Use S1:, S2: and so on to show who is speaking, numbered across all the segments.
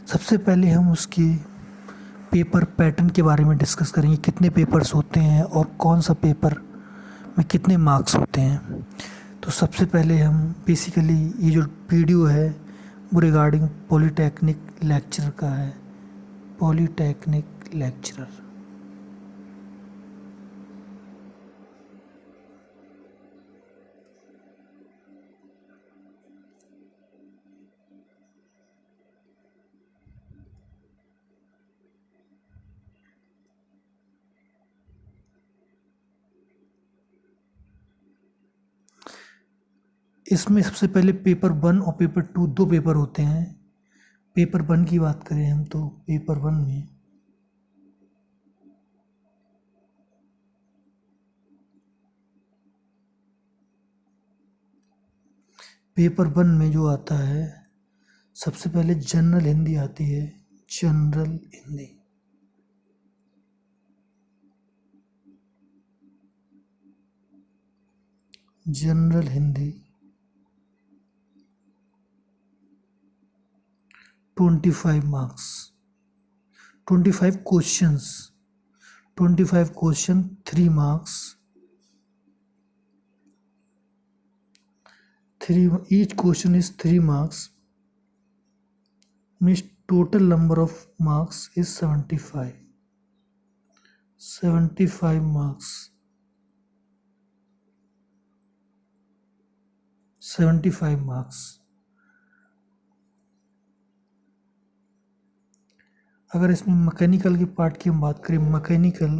S1: सबसे पहले हम उसके पेपर पैटर्न के बारे में डिस्कस करेंगे, कितने पेपर्स होते हैं और कौन सा पेपर में कितने मार्क्स होते हैं। तो सबसे पहले हम बेसिकली ये जो वीडियो है वो रिगार्डिंग पॉलीटेक्निक लेक्चर का है, पॉलीटेक्निक लेक्चरर। इसमें सबसे पहले पेपर 1 और पेपर 2 दो पेपर होते हैं। पेपर 1 की बात करें हम तो पेपर 1 में जो आता है, सबसे पहले जनरल हिंदी आती है। General Hindi, general Hindi 25 marks, 25 questions, 25 question 3 marks, 3 each question is 3 marks, means total number of marks is 75, 75 marks, 75 marks। अगर इसमें मैकेनिकल के पार्ट की हम बात करें, मैकेनिकल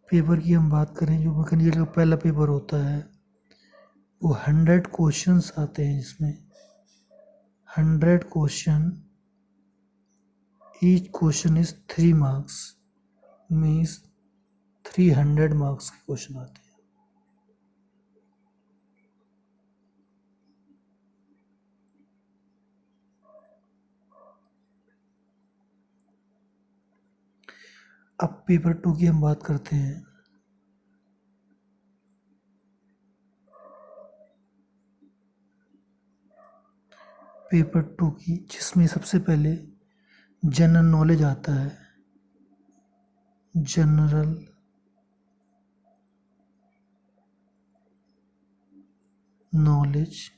S1: पेपर की हम बात करें, जो मैकेनिकल का पहला पेपर होता है वो 100 क्वेश्चंस आते हैं, जिसमें 100 question, each question is 3 marks, means 300 marks के क्वेश्चन आते हैं। अब पेपर 2 की हम बात करते हैं। पेपर 2 की, जिसमें सबसे पहले जनरल नॉलेज आता है। जनरल नॉलेज,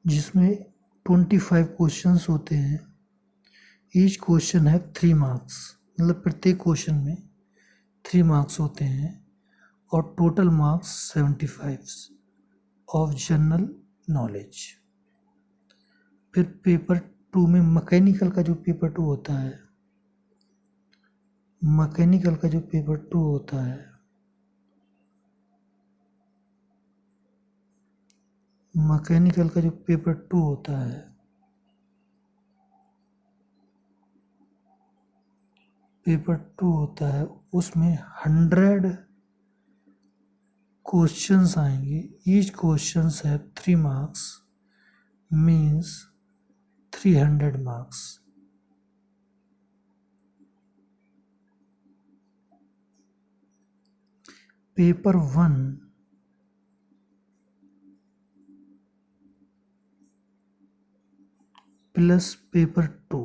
S1: जिसमें 25 क्वेश्चंस होते हैं। ईच क्वेश्चन है 3 मार्क्स, मतलब प्रत्येक क्वेश्चन में 3 मार्क्स होते हैं और total marks 75 of general knowledge. फिर पेपर 2 में मैकेनिकल का जो पेपर 2 होता है, मैकेनिकल का जो पेपर 2 होता है, मैकेनिकल का जो पेपर 2 होता है, पेपर 2 होता है, उसमें 100 क्वेश्चंस आएंगे। ईच क्वेश्चंस है 3 marks, means 300 marks. Paper 1 plus paper 2,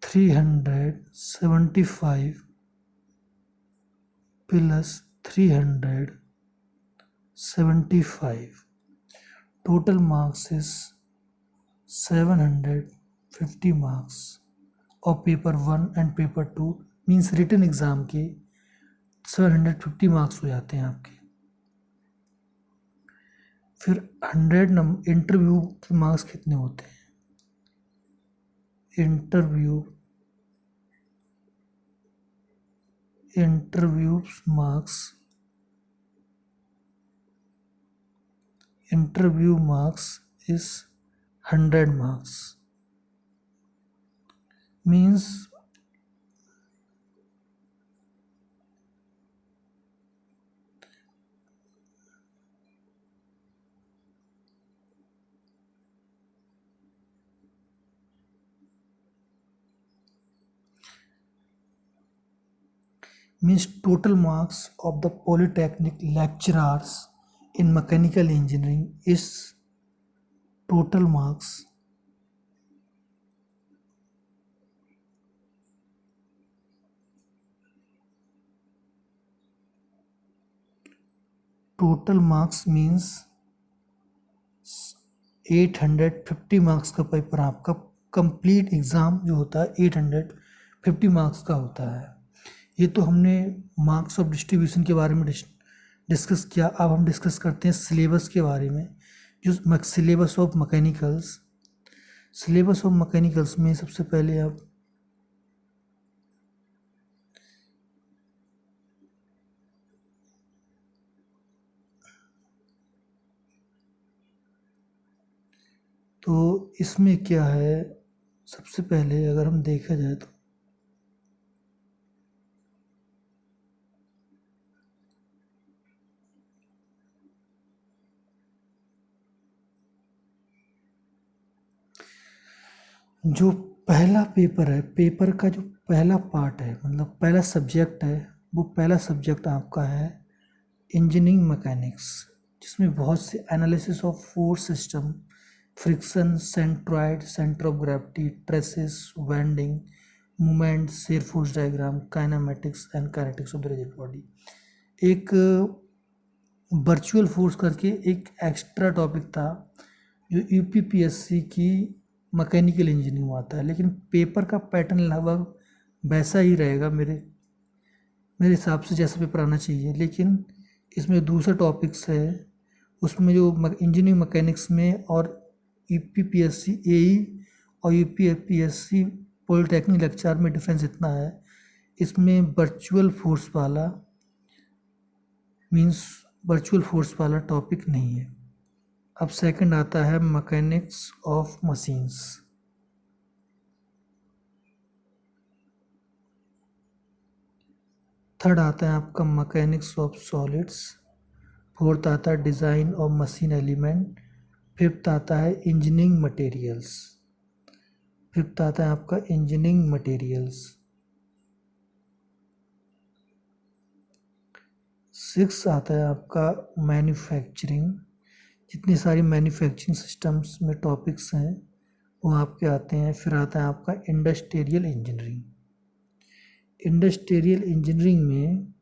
S1: $375 plus 375, total marks is 750 marks. और paper 1 and paper 2 means written exam के 750 मार्क्स हो जाते हैं आपके। फिर 100 इंटरव्यू के मार्क्स कितने होते हैं? Interview marks is 100 marks, means means total marks of the polytechnic lecturers in mechanical engineering is total marks means 850 marks का पेपर आपका कंप्लीट एग्ज़ाम जो होता है 850 मार्क्स का होता है। ये तो हमने मार्क्स ऑफ डिस्ट्रीब्यूशन के बारे में डिस्कस किया। अब हम डिस्कस करते हैं सिलेबस के बारे में। जो सिलेबस ऑफ मैकेनिकल्स में सबसे पहले आप तो इसमें क्या है, सबसे पहले अगर हम देखा जाए तो जो पहला पेपर है, पेपर का जो पहला पार्ट है, मतलब पहला सब्जेक्ट है, वो पहला सब्जेक्ट आपका है इंजीनियरिंग मैकेनिक्स, जिसमें बहुत से analysis of force system, friction, centroid, centre of gravity, traces, vending, movement, shear force diagram, kinematics and kinetics of the rigid body. एक वर्चुअल फोर्स करके एक एक्स्ट्रा टॉपिक था जो यूपीपीएससी की मैकेनिकल इंजीनियरिंग में आता है, लेकिन पेपर का पैटर्न लगभग वैसा ही रहेगा मेरे हिसाब से जैसा पेपर आना चाहिए। लेकिन इसमें दूसरा टॉपिक्स है, उसमें जो इंजीनियरिंग मैकेनिक्स में और यूपीपीएससी एई और यूपीपीएससी पॉलिटेक्निक लेक्चर में डिफरेंस इतना है, इसमें वर्चुअल फोर्स वाला टॉपिक नहीं है। अब सेकंड आता है मैकेनिक्स ऑफ मशीन्स। थर्ड आता है आपका मैकेनिक्स ऑफ सॉलिड्स। फोर्थ आता है design of machine element. Fifth आता है इंजीनियरिंग मटेरियल्स। सिक्स आता है आपका मैन्युफैक्चरिंग। जितनी सारी मैन्युफैक्चरिंग सिस्टम्स में टॉपिक्स हैं वो आपके आते हैं। फिर आता है आपका इंडस्ट्रियल इंजीनियरिंग में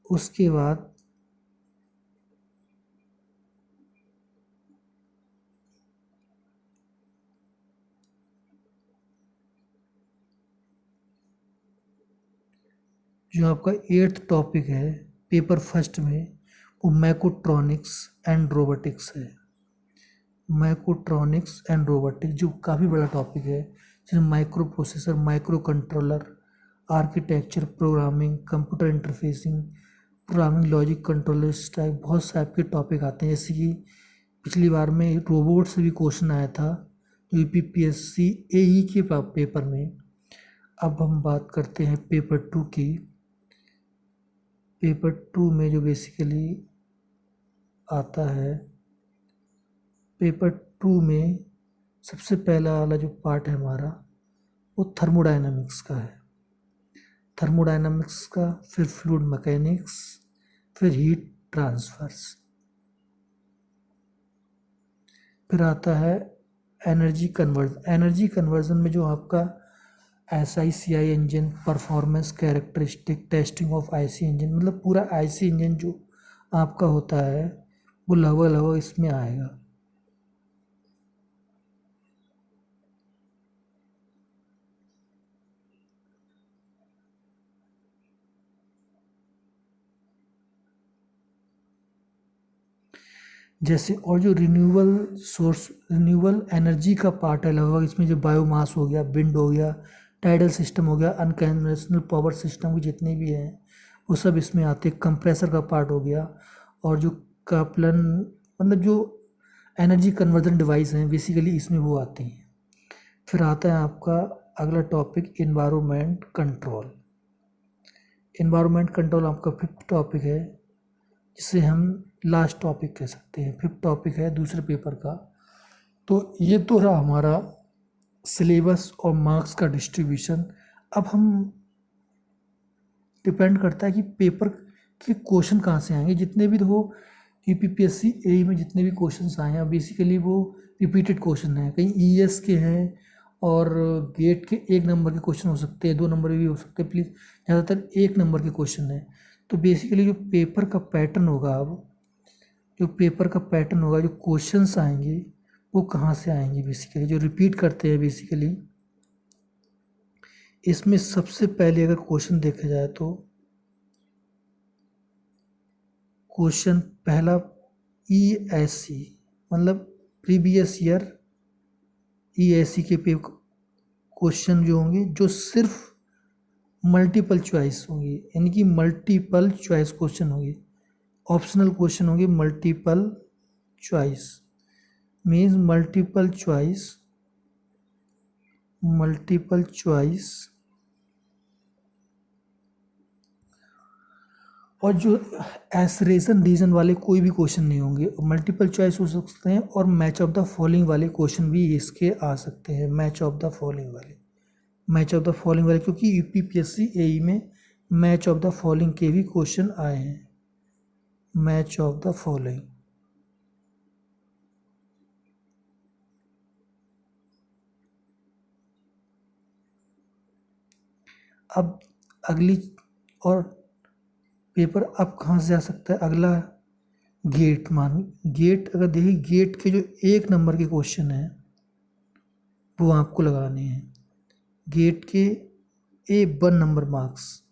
S1: उसके बाद जो आपका 8th टॉपिक है पेपर फर्स्ट में, वो मैकोट्रॉनिक्स एंड रोबोटिक्स है। जो काफ़ी बड़ा टॉपिक है, जिसमें micro processor, micro controller, architecture, programming, computer interfacing, programming logic, controllers type बहुत से आपके टॉपिक आते हैं। जैसे कि पिछली बार में रोबोट से भी क्वेश्चन आया था यूपीपीएससी एई के पेपर में। अब हम बात करते हैं पेपर 2 की। पेपर 2 में जो बेसिकली आता है, पेपर 2 में सबसे पहला वाला जो पार्ट है हमारा, वो थर्मोडायनामिक्स का है। फिर फ्लूइड मैकेनिक्स, फिर हीट ट्रांसफर्स, फिर आता है एनर्जी कन्वर्जन में जो आपका SICI engine, performance characteristic, testing of IC engine, मतलब पूरा IC इंजन जो आपका होता है वो लगभग इसमें आएगा। जैसे और जो रिन्यूएबल एनर्जी का पार्ट है लगभग इसमें, जो बायोमास हो गया, विंड हो गया, टाइडल सिस्टम हो गया, अनकन्वेंशनल पावर सिस्टम की जितने भी हैं वो सब इसमें आते हैं। कंप्रेसर का पार्ट हो गया, और जो काप्लन, मतलब जो एनर्जी कन्वर्जन डिवाइस हैं बेसिकली इसमें वो आती हैं। फिर आता है आपका अगला टॉपिक इन्वायरमेंट कंट्रोल आपका 5th टॉपिक है, जिसे हम लास्ट टॉपिक कह सकते हैं। 5th टॉपिक है दूसरे पेपर का। तो ये तो रहा हमारा सिलेबस और मार्क्स का डिस्ट्रीब्यूशन। अब हम डिपेंड करता है कि पेपर के क्वेश्चन कहाँ से आएंगे। जितने भी देखो यूपीपीएससी एई में जितने भी क्वेश्चंस आए हैं बेसिकली वो रिपीटेड क्वेश्चन हैं, कहीं ईएस के हैं और गेट के 1 नंबर के क्वेश्चन हो सकते हैं, 2 नंबर भी हो सकते हैं, प्लीज़ ज़्यादातर 1 नंबर के क्वेश्चन हैं। तो बेसिकली जो पेपर का पैटर्न होगा, अब जो पेपर का पैटर्न होगा, जो क्वेश्चंस आएंगे वो कहाँ से आएंगे, बेसिकली जो रिपीट करते हैं बेसिकली इसमें सबसे पहले अगर क्वेश्चन देखा जाए तो क्वेश्चन पहला ईएससी मतलब प्रीवियस ईयर ईएससी के क्वेश्चन जो होंगे जो सिर्फ मल्टीपल चॉइस होंगे, यानी कि मल्टीपल चॉइस क्वेश्चन होंगे, ऑप्शनल क्वेश्चन होंगे। Multiple choice means multiple choice और जो एसरेशन रीजन वाले कोई भी क्वेश्चन नहीं होंगे, मल्टीपल चॉइस हो सकते हैं और मैच ऑफ द फॉलोइंग वाले क्वेश्चन भी इसके आ सकते हैं। मैच ऑफ द फॉलोइंग वाले क्योंकि यूपीपीएससी एई में मैच ऑफ द फॉलोइंग के भी क्वेश्चन आए हैं। मैच ऑफ द फॉलोइंग अब अगली और पेपर अब कहाँ से आ सकता है, अगला गेट अगर देखिए गेट के जो 1 नंबर के क्वेश्चन हैं वो आपको लगाने हैं। गेट के 1 नंबर मार्क्स,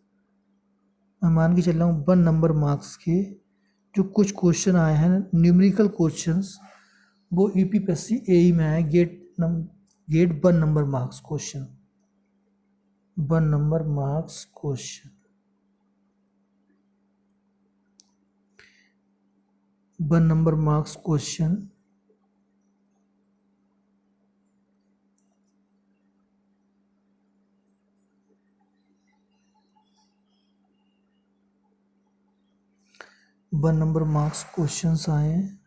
S1: मैं मान के चल रहा हूँ 1 नंबर मार्क्स के जो कुछ क्वेश्चन आए हैं न्यूमेरिकल क्वेश्चंस वो यूपीपीएससी एई में आए। GATE 1 number marks question 1 number marks question 1 number marks question one number marks questions आए हैं।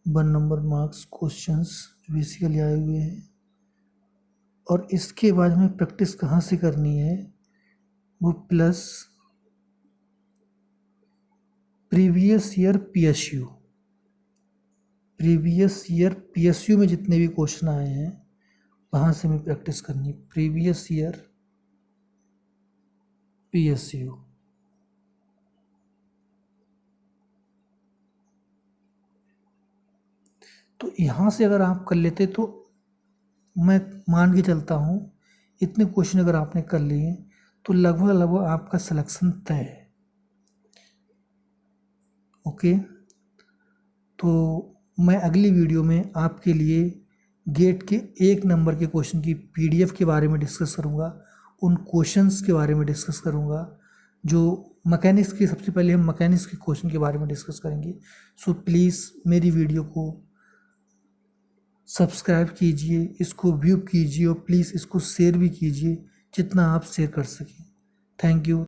S1: One number marks questions basically आए हुए हैं और इसके बाद हमें प्रैक्टिस कहाँ से करनी है, वो प्लस प्रीवियस ईयर पीएसयू में जितने भी क्वेश्चन आए हैं वहाँ से हमें प्रैक्टिस करनी है। प्रीवियस ईयर पीएसयू तो यहाँ से अगर आप कर लेते तो मैं मान के चलता हूँ इतने क्वेश्चन अगर आपने कर लिए तो लगभग आपका सिलेक्शन तय है। ओके, तो मैं अगली वीडियो में आपके लिए गेट के 1 नंबर के क्वेश्चन की पीडीएफ के बारे में डिस्कस करूँगा, उन क्वेश्चंस के बारे में डिस्कस करूँगा जो मैकेनिक्स के, सबसे पहले हम मैकेनिक्स के क्वेश्चन के बारे में डिस्कस करेंगे। सो प्लीज़ मेरी वीडियो को सब्सक्राइब कीजिए, इसको व्यू कीजिए और प्लीज़ इसको शेयर भी कीजिए जितना आप शेयर कर सकें। Thank you.